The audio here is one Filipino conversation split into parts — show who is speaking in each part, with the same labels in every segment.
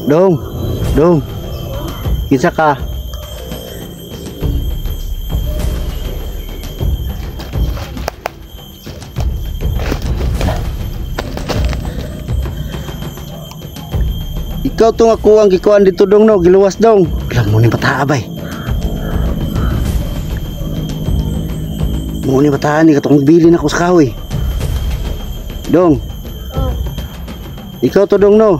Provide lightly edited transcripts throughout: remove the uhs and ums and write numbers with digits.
Speaker 1: Dong, dong. Kinsa ka? Ikaw tong ako ang gikuan dito dong no, giluwas dong. Alam mo ni bataabay. Mo ni bataan ni katong bilin ako sa kahoy. Dong.
Speaker 2: Oh.
Speaker 1: Ikaw to dong no.
Speaker 2: Oh.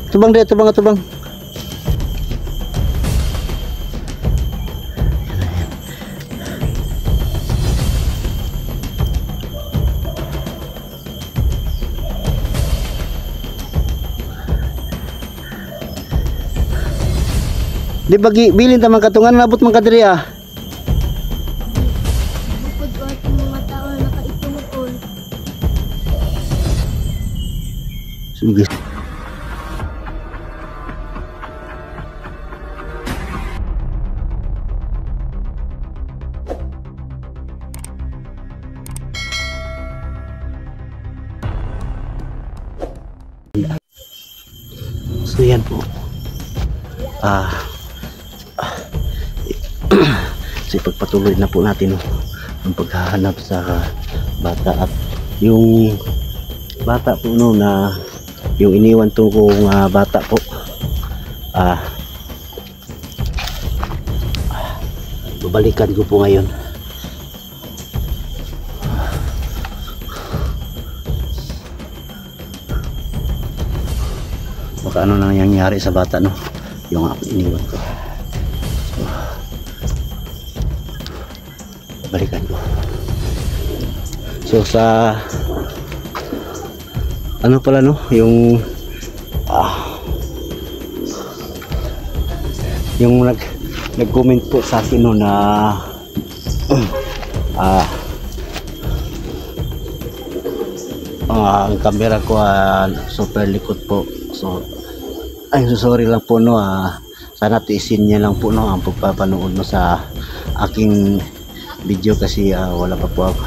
Speaker 1: Tubang dito, tubang. Di bagi bilin ta man katungan nabot man kadiri ah.
Speaker 2: Bukod ko at mga tao na nakaitungod.
Speaker 1: Sige. So yan po. So ipagpatuloy na po natin ang paghahanap sa bata at yung bata po no na yung iniwan to kong bata po babalikan ko po ngayon. Baka ano na nangyayari sa bata no yung iniwan ko. Balikan ko. So sa ano pala no yung nag-comment po sa akin no na ang camera ko super likot po. So ay sorry lang po no sana tiisin niya lang po no ang pagpapanood mo sa aking video kasi wala pa po ako.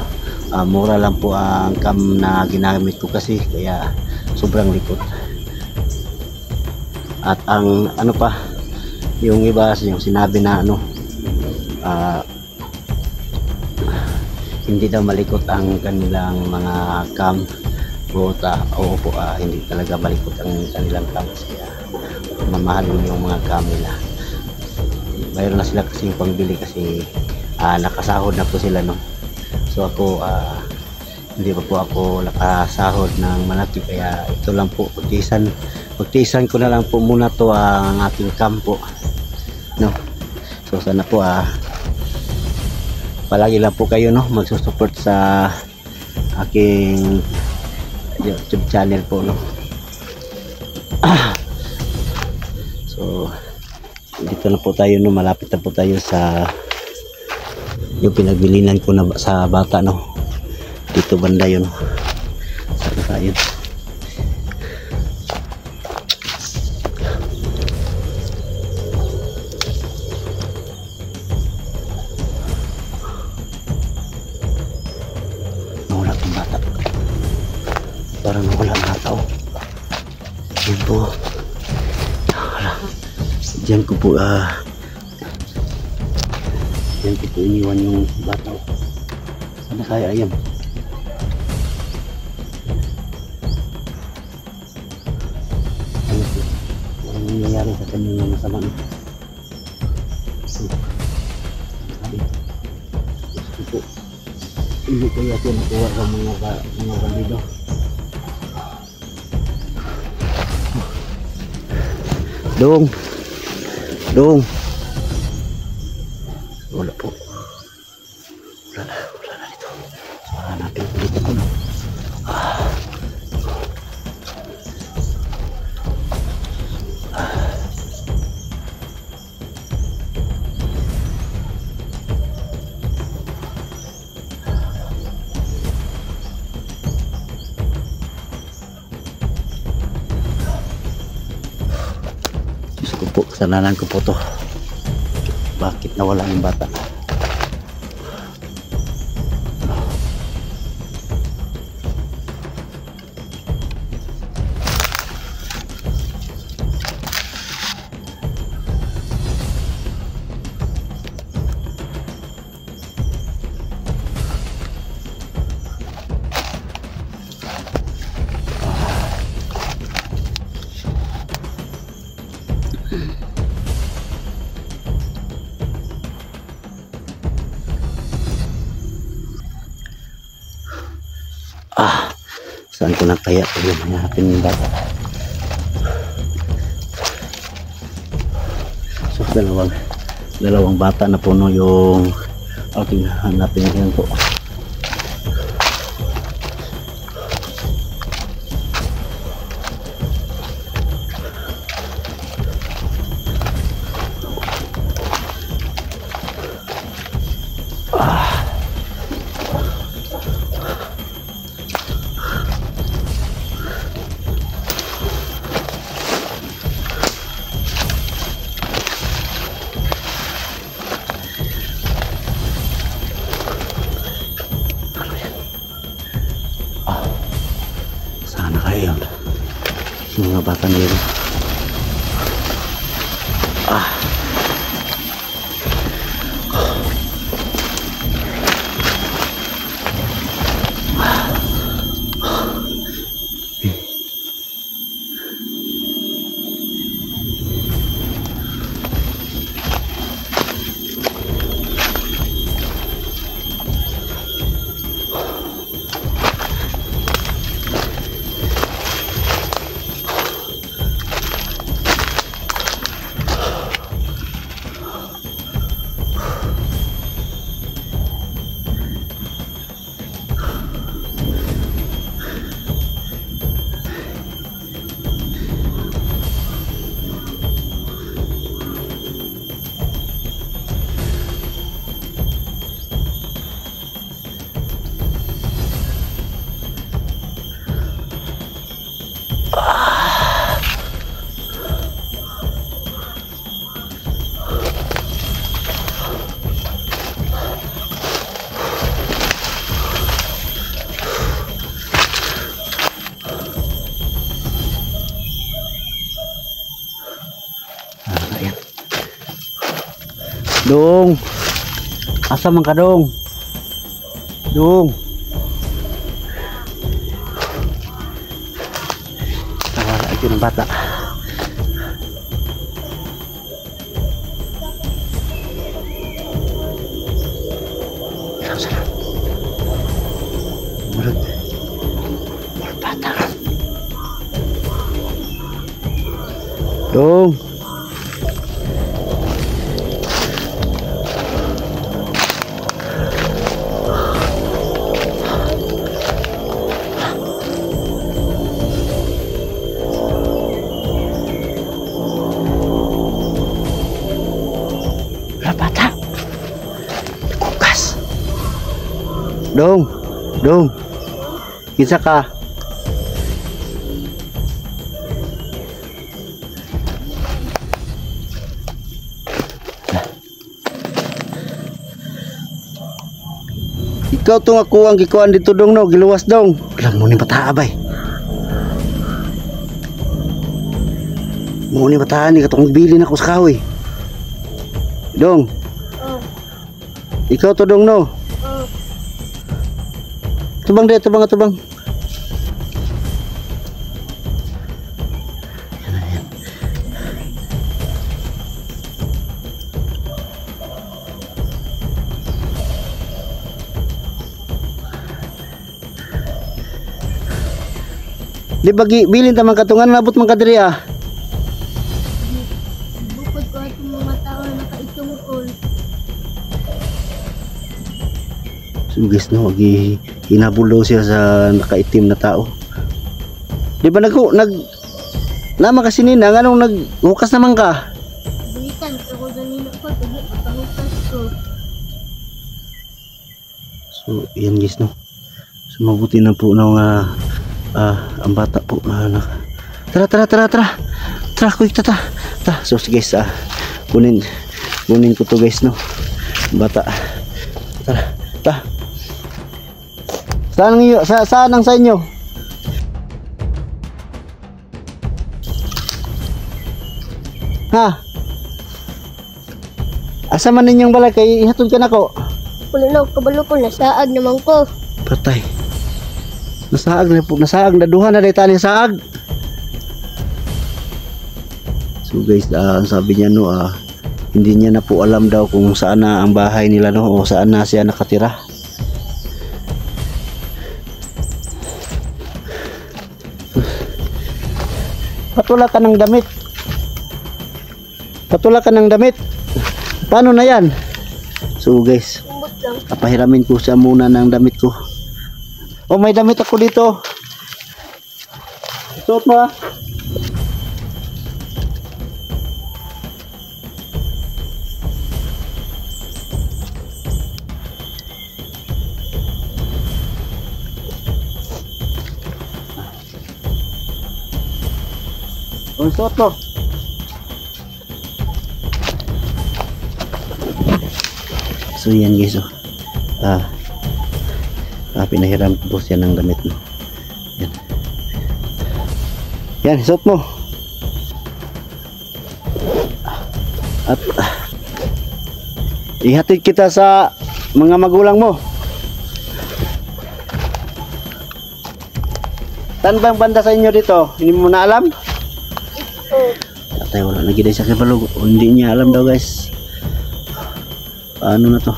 Speaker 1: Mura lang po ang cam na ginamit ko kasi kaya sobrang likot. At ang ano pa yung iba yung sinabi na ano hindi daw malikot ang kanilang mga cam po hindi talaga malikot ang kanilang cam kasi mamahalin yung mga cam nila. Mayroon na sila kasi yung pangbili kasi nakasahod na po sila no. So ako hindi pa po ako nakasahod ng malaki kaya ito lang po pagtiisan ko na lang po muna to ang aking kampo no. So sana po palagi lang po kayo no magsusupport sa aking YouTube channel po no. So dito na po tayo no, malapit na po tayo sa yung pinagbilinan ko na sa bata no. Dito banda yun. Saan tayo? Nawala ang bata. Parang nawala ang bata oh. Yan po. Diyan ko po yan ko po iniwan yung bata. Sana kaya yan. Ano po? Walang nangyayari sa kanya ng masama. Gusto po. Hindi ko yata nakuha sa mga bandido. Dong. Wala po. Wala na dito. Wala natin dito po. Diyos ko po, kasalanan ko po to. Bakit nawala yung bata? Saan ko na kaya ito yung hanapin yung bata? So dalawang bata na puno yung aking hanapin yan po. Sana kayo yung mga bata nila. Ayan. Dong, asa man ka dong? Dong. Nawala ito ng bata. Sarap. Mulod bata. Dong. Bata. Kukas. Dong. Dong. Kinsa ka? Ikaw tong ako ang gikuan dito dong no, giluwas dong. Alam mo ni bata bay. Mo ni bata ni katong bilin ako sa kahoy. Dong.
Speaker 2: Oh.
Speaker 1: Ikaw to dong no.
Speaker 2: Oh.
Speaker 1: Tubang deh, tubang. Di bagi bilin tamang katungan nabot man kadiri ah.
Speaker 2: Bukod ko at mga tao na nakaitungkol.
Speaker 1: Sugis no, agi hinabulo siya sa nakaitim na tao. Di ba nama kasi nina nganong naghukas naman ka?
Speaker 2: Bulitan ko ganina ko, tagi papangutas ko.
Speaker 1: So yan guys no. So mabuti na po na nga ang bata po na tara quick tata. So guys kunin ko to guys no. Bata. Tara. Saan ang sa inyo? Ha? Asa man ninyong balay kay ihatod ka nako?
Speaker 2: Pulo kabalo ko nasaag naman ko.
Speaker 1: Patay. Nasaag na duha na day tali saag. So guys, ang sabi niya no, hindi niya na po alam daw kung saan na ang bahay nila no, o saan na siya nakatira. Patula ka ng damit. Patula ka ng damit. Paano na yan? So guys,
Speaker 2: Umbot lang.
Speaker 1: papahiramin ko siya muna ng damit ko. Oh, may damit ako dito. Suot mo ah. Oh, suot mo. So yan guys, oh. Pinahiram ko po siya ng damit mo. Yan. Yan, suot mo. At ihatid kita sa mga magulang mo. Saan bang banda sa inyo dito? Hindi mo na alam?
Speaker 2: Oh.
Speaker 1: Atay, wala lagi dahil sa kibalog. Hindi niya alam daw guys. Paano na to?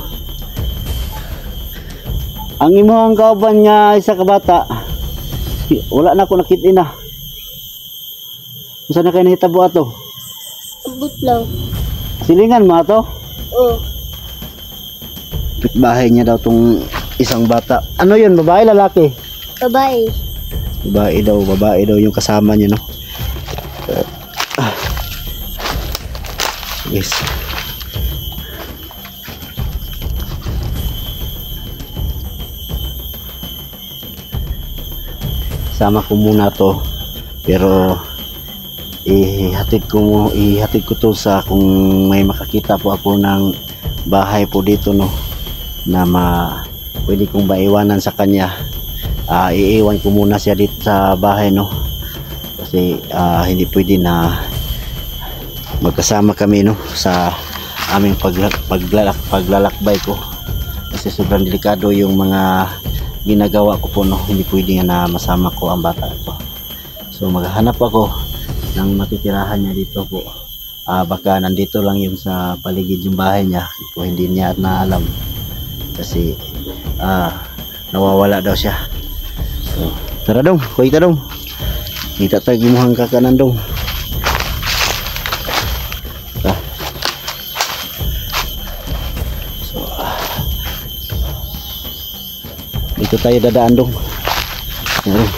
Speaker 1: Ang imuhang kauban niya isa ka bata. Wala na ako nakita na. Saan na kayo nahitabo ato?
Speaker 2: Umbot lang.
Speaker 1: Silingan mo ato?
Speaker 2: Oh.
Speaker 1: Bahay niya daw tong isang bata. Ano yun? Babae, lalaki?
Speaker 2: Babae.
Speaker 1: Babae daw yung kasama niya, no? Yes. Sama ko muna to, pero ihatid ko to sa kung may makakita po ako ng bahay po dito, no, na pwede kong maiwanan sa kanya. Iiwan ko muna siya dito sa bahay, no, kasi hindi pwede na magkasama kami, no, sa aming paglalakbay ko, kasi sobrang delikado yung mga ginagawa ko po, no. Hindi pwede nga na masama ko ang bata ko. So maghahanap ako ng matitirahan niya dito po. Baka nandito lang yun sa paligid yung bahay niya, kung hindi niya na alam, kasi nawawala daw siya. So tara dong, kuy ka dong, kita tayo gimuhang kakanan dong. Dito tayo dadaan dong. Ayan.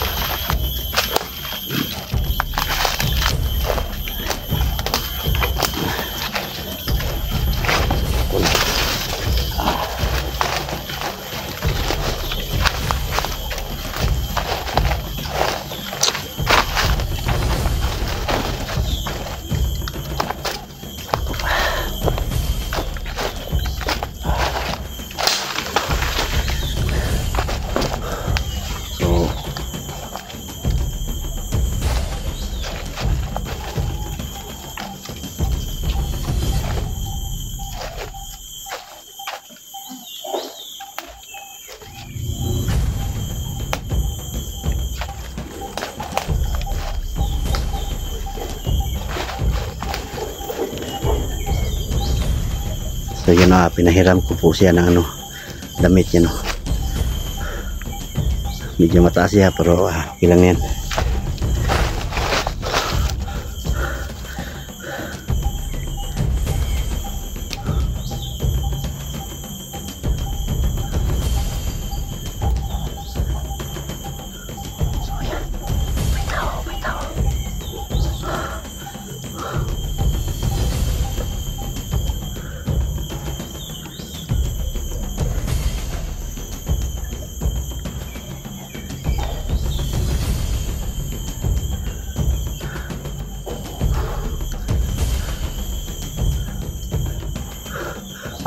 Speaker 1: So yun na, pinahiram ko po siya ng damit niya, no. Medyo mataas siya, pero okay lang yan.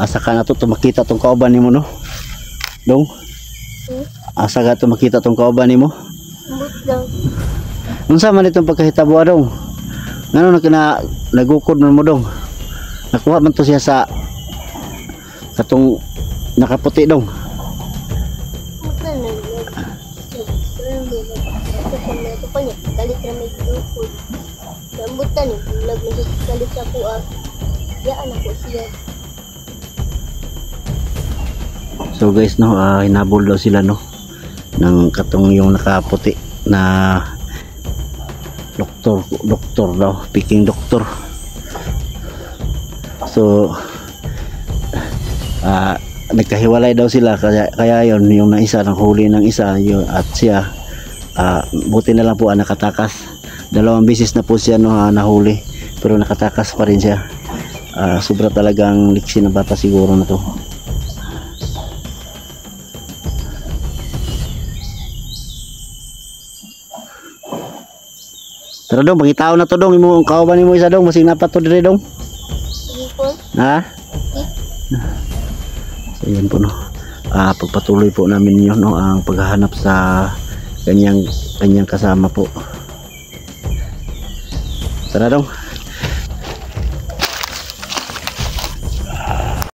Speaker 1: Asa ka na to makita tong kauban nimo, no? Dong? Asa ka to makita tong kauban nimo?
Speaker 2: Umbot lang.
Speaker 1: Unsa man itong pagkahitabo dong? Ngano na nagukod man mo dong? Nakuha man to siya sa katong nakaputi dong.
Speaker 2: Umbot lang. Ito pa niya. Kalit na may gulukod. Umbot lang. Bulag na siya kalit sa kuha. Yaan ako siya.
Speaker 1: So guys, no, hinabol daw sila, no, ng katong yung nakaputi na doktor daw, Peking doktor. So nagkahiwalay daw sila, kaya yon yung na isa nahuli ng isa yun, at siya buti na lang po nakatakas. 2 beses na po siya nahuli, pero nakatakas pa rin siya. Sobra talagang liksi na bata siguro na to. Tara dong, pangitaw na to dong, imong kauban nimo isa dong, masing napat to dire dong.
Speaker 2: Sige po.
Speaker 1: Ha? So yun po no. Pagpatuloy po namin yun no, ang paghahanap sa kanyang kasama po. Tara dong.